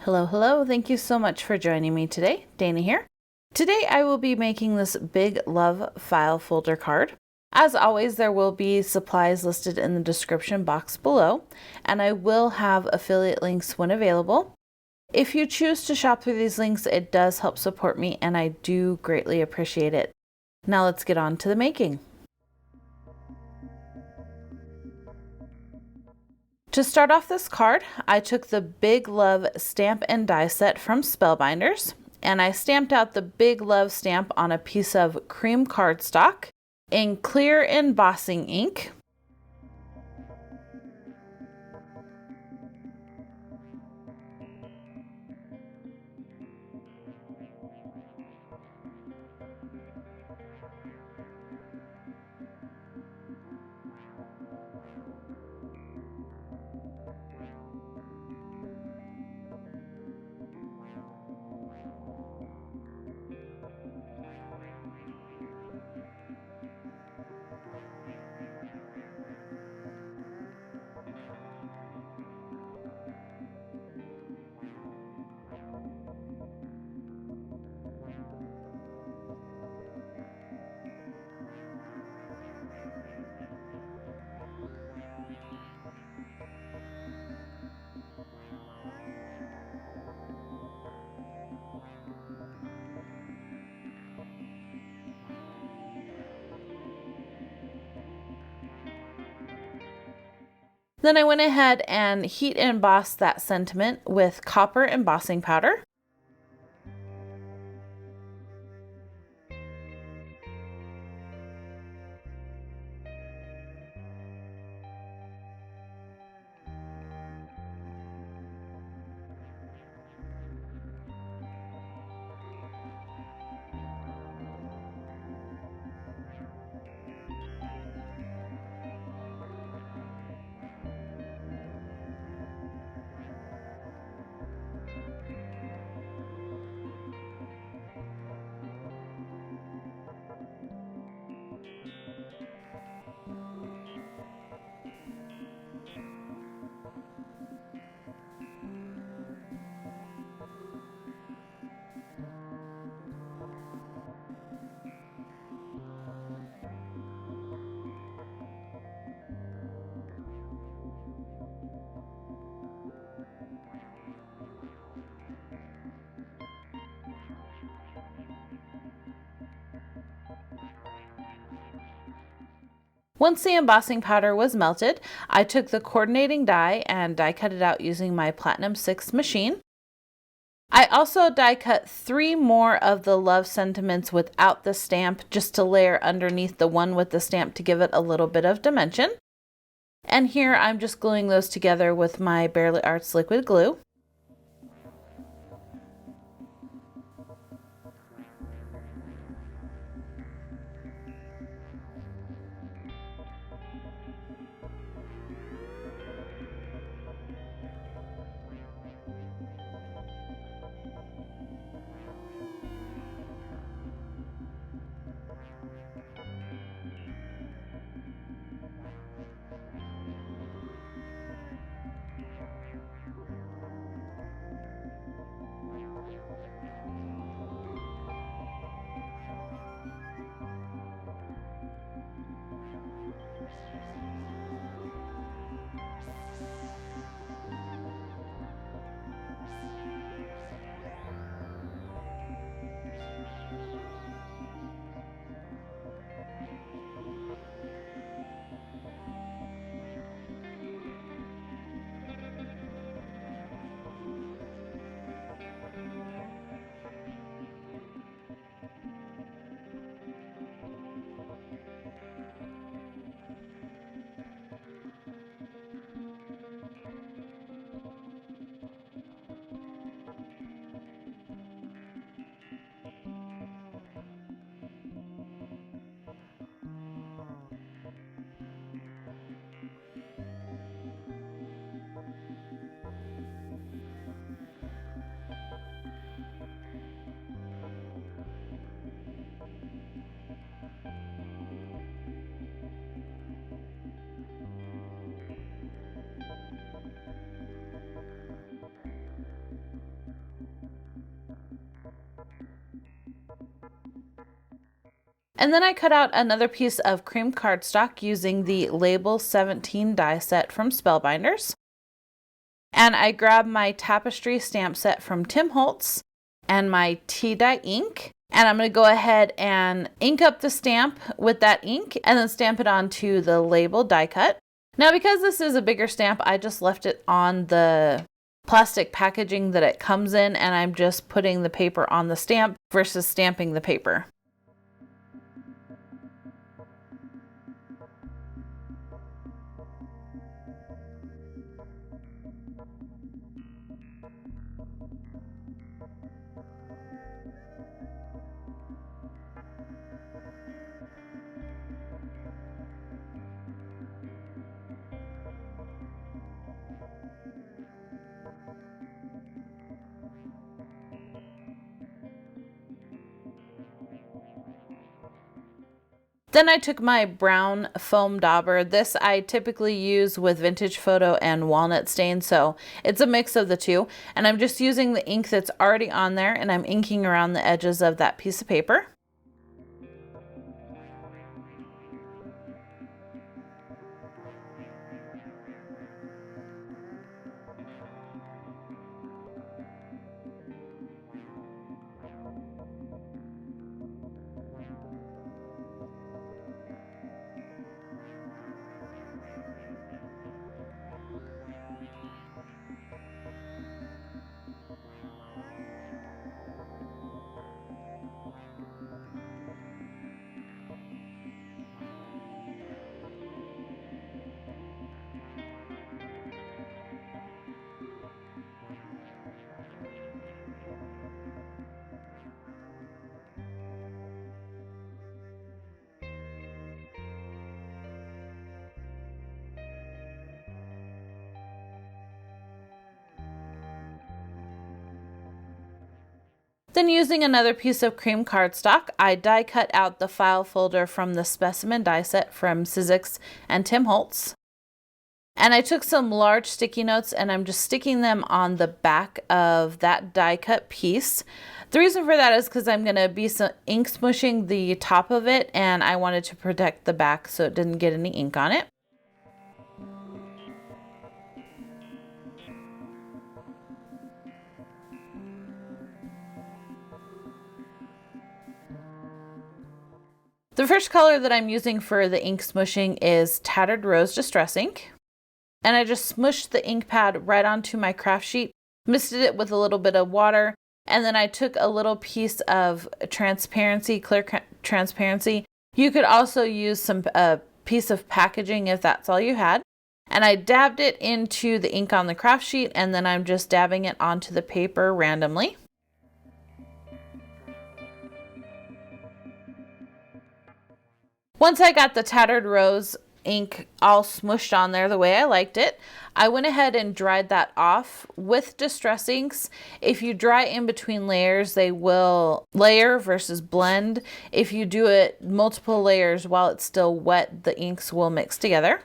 Hello, hello. Thank you so much for joining me today. Dana here. Today I will be making this big love file folder card. As always, there will be supplies listed in the description box below, and I will have affiliate links when available. If you choose to shop through these links, it does help support me, and I do greatly appreciate it. Now let's get on to the making. To start off this card, I took the Big Love stamp and die set from Spellbinders, and I stamped out the Big Love stamp on a piece of cream cardstock in clear embossing ink. Then I went ahead and heat embossed that sentiment with copper embossing powder. Once the embossing powder was melted, I took the coordinating die and die cut it out using my Platinum 6 machine. I also die cut 3 more of the love sentiments without the stamp, just to layer underneath the one with the stamp to give it a little bit of dimension. And here I'm just gluing those together with my Barely Arts liquid glue. And then I cut out another piece of cream cardstock using the Label 17 die set from Spellbinders. And I grabbed my tapestry stamp set from Tim Holtz and my tea dye ink. And I'm going to go ahead and ink up the stamp with that ink and then stamp it onto the label die cut. Now, because this is a bigger stamp, I just left it on the plastic packaging that it comes in, and I'm just putting the paper on the stamp versus stamping the paper. Then I took my brown foam dauber. This I typically use with vintage photo and walnut stain, so it's a mix of the two. And I'm just using the ink that's already on there, and I'm inking around the edges of that piece of paper. Then using another piece of cream cardstock, I die cut out the file folder from the Specimen Die Set from Sizzix and Tim Holtz. And I took some large sticky notes and I'm just sticking them on the back of that die cut piece. The reason for that is because I'm going to be ink smushing the top of it, and I wanted to protect the back so it didn't get any ink on it. The first color that I'm using for the ink smushing is Tattered Rose Distress ink. And I just smushed the ink pad right onto my craft sheet, misted it with a little bit of water, and then I took a little piece of transparency, clear transparency. You could also use a piece of packaging if that's all you had. And I dabbed it into the ink on the craft sheet, and then I'm just dabbing it onto the paper randomly. Once I got the Tattered Rose ink all smushed on there the way I liked it, I went ahead and dried that off with distress inks. If you dry in between layers, they will layer versus blend. If you do it multiple layers while it's still wet, the inks will mix together.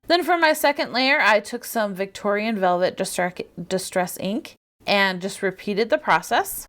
Then for my second layer, I took some Victorian Velvet Distress ink and just repeated the process.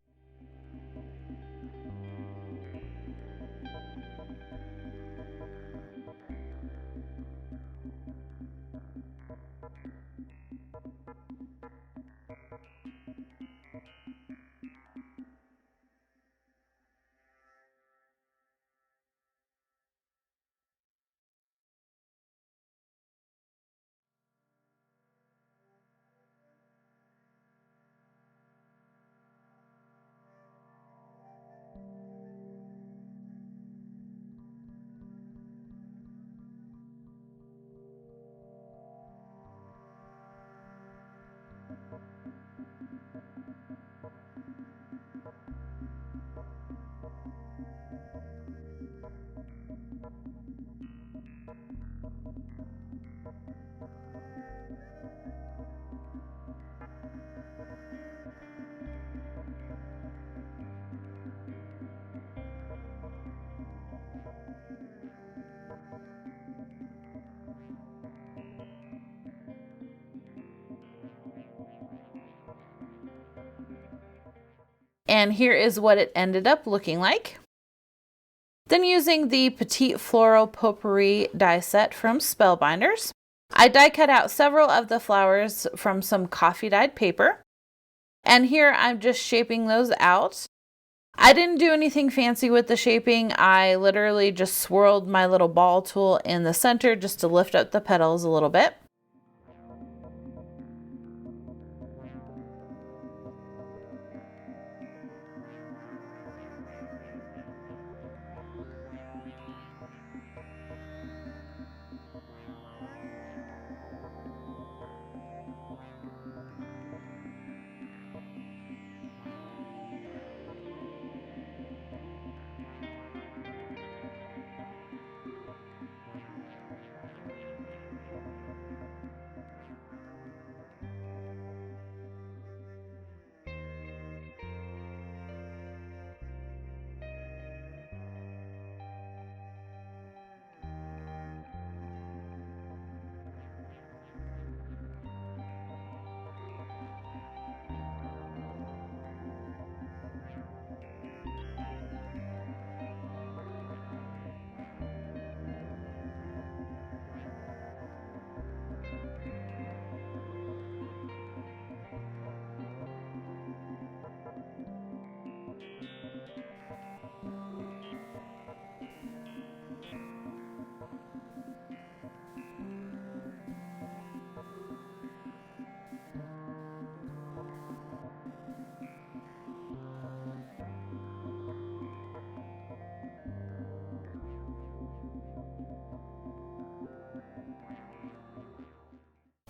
And here is what it ended up looking like. Then using the Petite Floral Potpourri die set from Spellbinders, I die cut out several of the flowers from some coffee dyed paper. And here I'm just shaping those out. I didn't do anything fancy with the shaping. I literally just swirled my little ball tool in the center just to lift up the petals a little bit.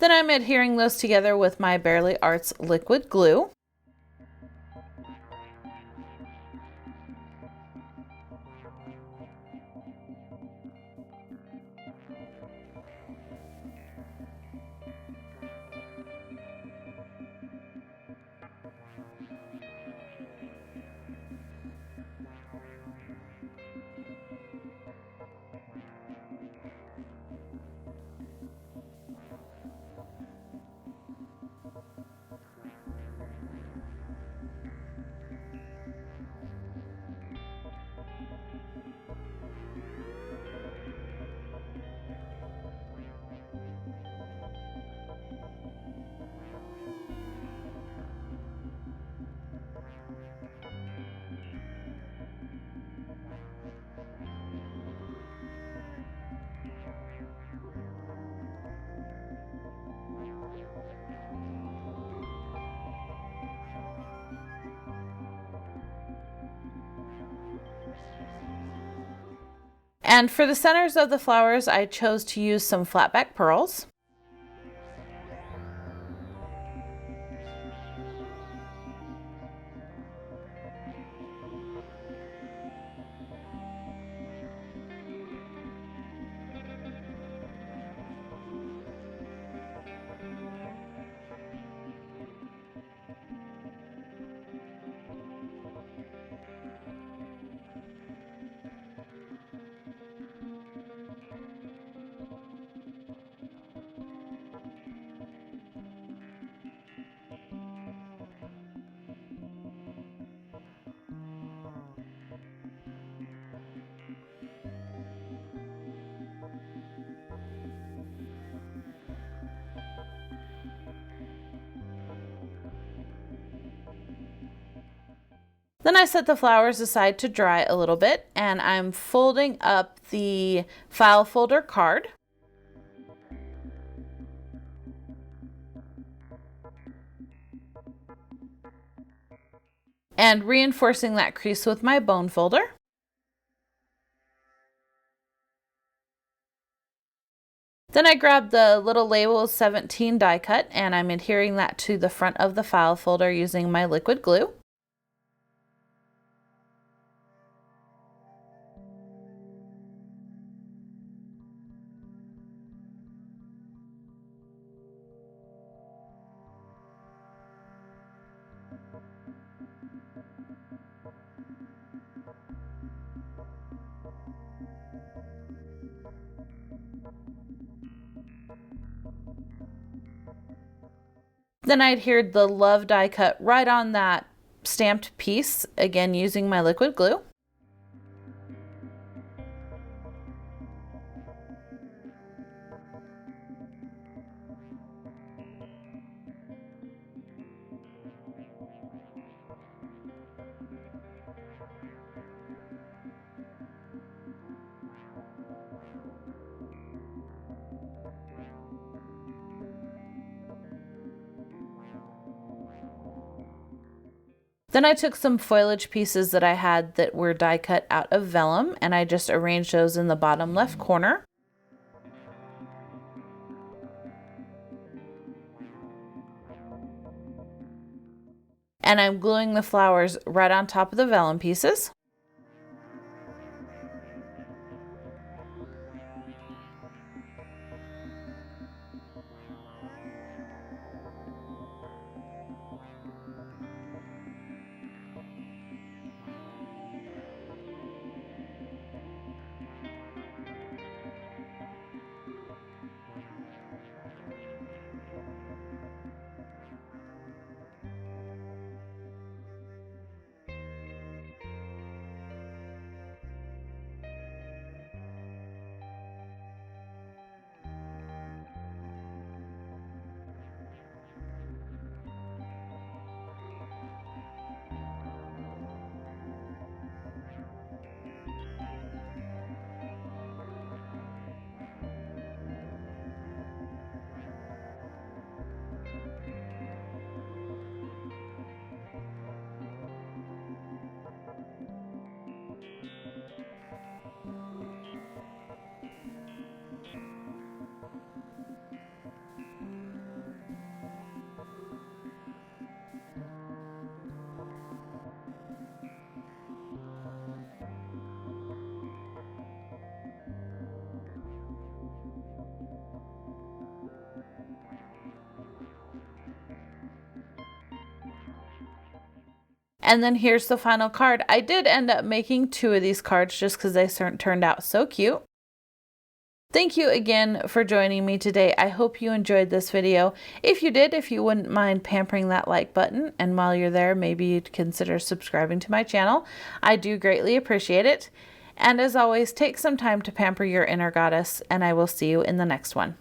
Then I'm adhering those together with my Bearly Arts liquid glue. And for the centers of the flowers, I chose to use some flatback pearls. Then I set the flowers aside to dry a little bit, and I'm folding up the file folder card. And reinforcing that crease with my bone folder. Then I grabbed the little label 17 die cut, and I'm adhering that to the front of the file folder using my liquid glue. Then I adhered the love die cut right on that stamped piece, again using my liquid glue. Then I took some foliage pieces that I had that were die cut out of vellum, and I just arranged those in the bottom left corner. And I'm gluing the flowers right on top of the vellum pieces. And then here's the final card. I did end up making 2 of these cards just because they turned out so cute. Thank you again for joining me today. I hope you enjoyed this video. If you did, if you wouldn't mind pampering that like button, and while you're there, maybe you'd consider subscribing to my channel. I do greatly appreciate it. And as always, take some time to pamper your inner goddess, and I will see you in the next one.